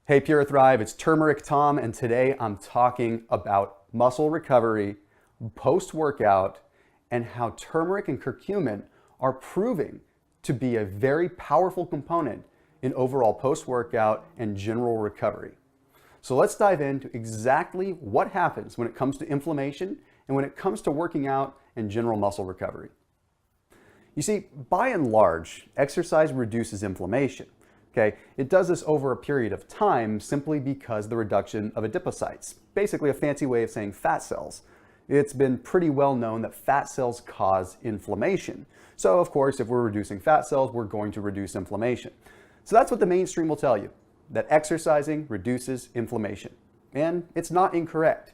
Hey PuraTHRIVE, it's Turmeric Tom, and today I'm talking about muscle recovery, post-workout, and how turmeric and curcumin are proving to be a very powerful component in overall post-workout and general recovery. So let's dive into exactly what happens when it comes to inflammation and when it comes to working out and general muscle recovery. You see, by and large, exercise reduces inflammation. Okay, it does this over a period of time simply because the reduction of adipocytes, basically a fancy way of saying fat cells. It's been pretty well known that fat cells cause inflammation. So of course, if we're reducing fat cells, we're going to reduce inflammation. So that's what the mainstream will tell you, that exercising reduces inflammation. And it's not incorrect,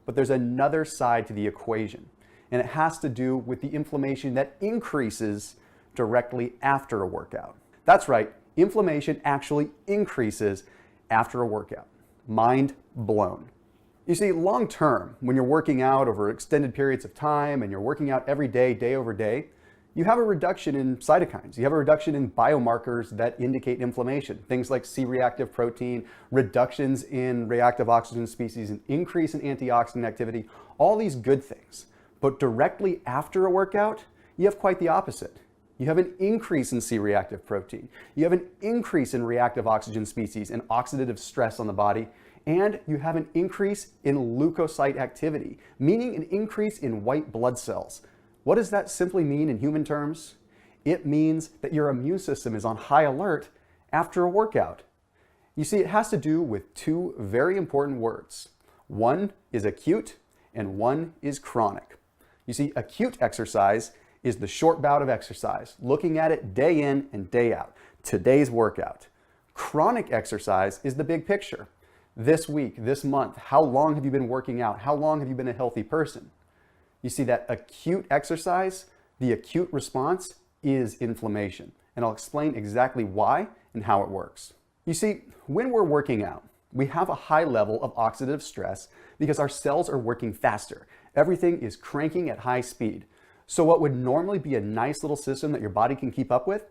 but there's another side to the equation, and it has to do with the inflammation that increases directly after a workout. That's right. Inflammation actually increases after a workout. Mind blown. You see, long term, when you're working out over extended periods of time and you're working out every day, day over day, you have a reduction in cytokines. You have a reduction in biomarkers that indicate inflammation. Things like C-reactive protein, reductions in reactive oxygen species, an increase in antioxidant activity, all these good things. But directly after a workout, you have quite the opposite. You have an increase in C-reactive protein. You have an increase in reactive oxygen species and oxidative stress on the body. And you have an increase in leukocyte activity, meaning an increase in white blood cells. What does that simply mean in human terms? It means that your immune system is on high alert after a workout. You see, it has to do with two very important words. One is acute and one is chronic. You see, acute exercise is the short bout of exercise, looking at it day in and day out, today's workout. Chronic exercise is the big picture. This week, this month, how long have you been working out? How long have you been a healthy person? You see, that acute exercise, the acute response is inflammation. And I'll explain exactly why and how it works. You see, when we're working out, we have a high level of oxidative stress because our cells are working faster. Everything is cranking at high speed. So what would normally be a nice little system that your body can keep up with,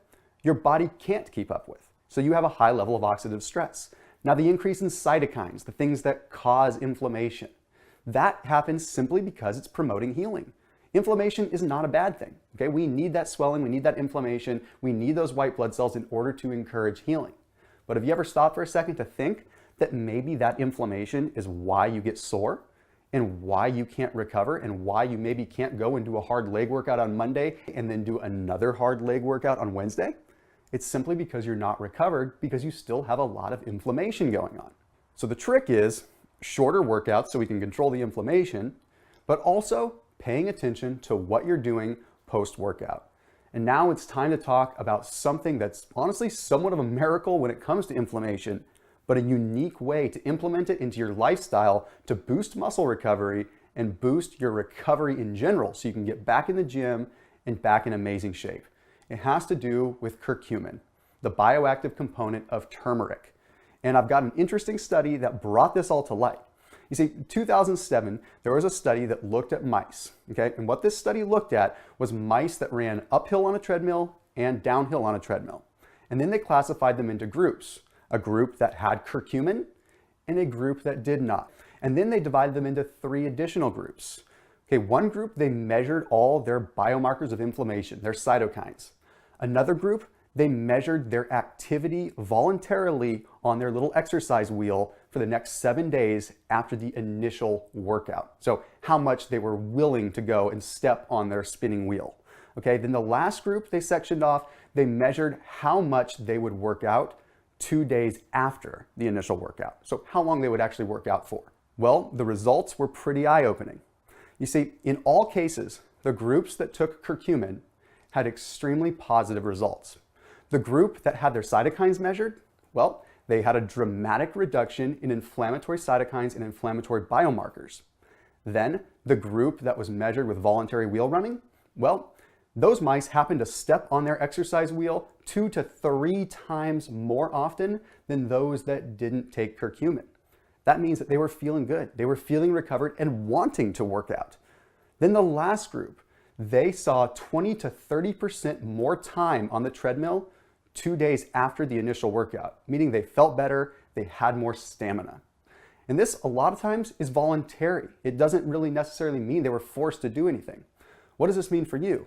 your body can't keep up with. So you have a high level of oxidative stress. Now the increase in cytokines, the things that cause inflammation, that happens simply because it's promoting healing. Inflammation is not a bad thing. Okay, we need that swelling, we need that inflammation, we need those white blood cells in order to encourage healing. But have you ever stopped for a second to think that maybe that inflammation is why you get sore? And why you can't recover and why you maybe can't go and do a hard leg workout on Monday and then do another hard leg workout on Wednesday? It's simply because you're not recovered because you still have a lot of inflammation going on. So the trick is shorter workouts so we can control the inflammation, but also paying attention to what you're doing post-workout. And now it's time to talk about something that's honestly somewhat of a miracle when it comes to inflammation, but a unique way to implement it into your lifestyle to boost muscle recovery and boost your recovery in general so you can get back in the gym and back in amazing shape. It has to do with curcumin, the bioactive component of turmeric. And I've got an interesting study that brought this all to light. You see, in 2007, there was a study that looked at mice, okay? And what this study looked at was mice that ran uphill on a treadmill and downhill on a treadmill. And then they classified them into groups. A group that had curcumin and a group that did not. And then they divided them into three additional groups. Okay, one group, they measured all their biomarkers of inflammation, their cytokines. Another group, they measured their activity voluntarily on their little exercise wheel for the next 7 days after the initial workout. So how much they were willing to go and step on their spinning wheel. Okay, then the last group they sectioned off, they measured how much they would work out 2 days after the initial workout. So how long they would actually work out for. Well, the results were pretty eye-opening. You see, in all cases, the groups that took curcumin had extremely positive results. The group that had their cytokines measured, well, they had a dramatic reduction in inflammatory cytokines and inflammatory biomarkers. Then the group that was measured with voluntary wheel running, well, those mice happened to step on their exercise wheel 2 to 3 times more often than those that didn't take curcumin. That means that they were feeling good. They were feeling recovered and wanting to work out. Then the last group, they saw 20 to 30% more time on the treadmill 2 days after the initial workout, meaning they felt better, they had more stamina. And this, a lot of times, is voluntary. It doesn't really necessarily mean they were forced to do anything. What does this mean for you?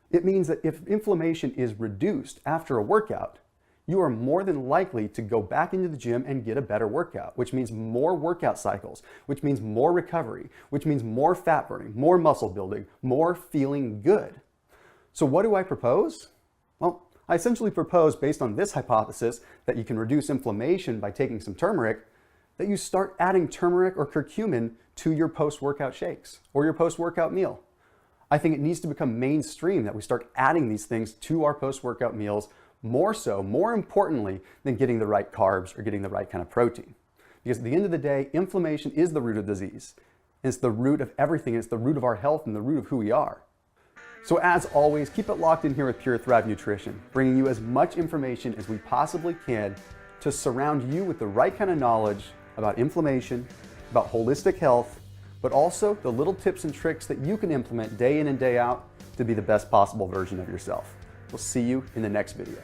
It means that if inflammation is reduced after a workout, you are more than likely to go back into the gym and get a better workout, which means more workout cycles, which means more recovery, which means more fat burning, more muscle building, more feeling good. So what do I propose? Well, I essentially propose, based on this hypothesis, that you can reduce inflammation by taking some turmeric, that you start adding turmeric or curcumin to your post-workout shakes or your post-workout meal. I think it needs to become mainstream that we start adding these things to our post-workout meals more importantly than getting the right carbs or getting the right kind of protein. Because at the end of the day, inflammation is the root of disease. And it's the root of everything. It's the root of our health and the root of who we are. So as always, keep it locked in here with PuraTHRIVE Nutrition, bringing you as much information as we possibly can to surround you with the right kind of knowledge about inflammation, about holistic health, but also the little tips and tricks that you can implement day in and day out to be the best possible version of yourself. We'll see you in the next video.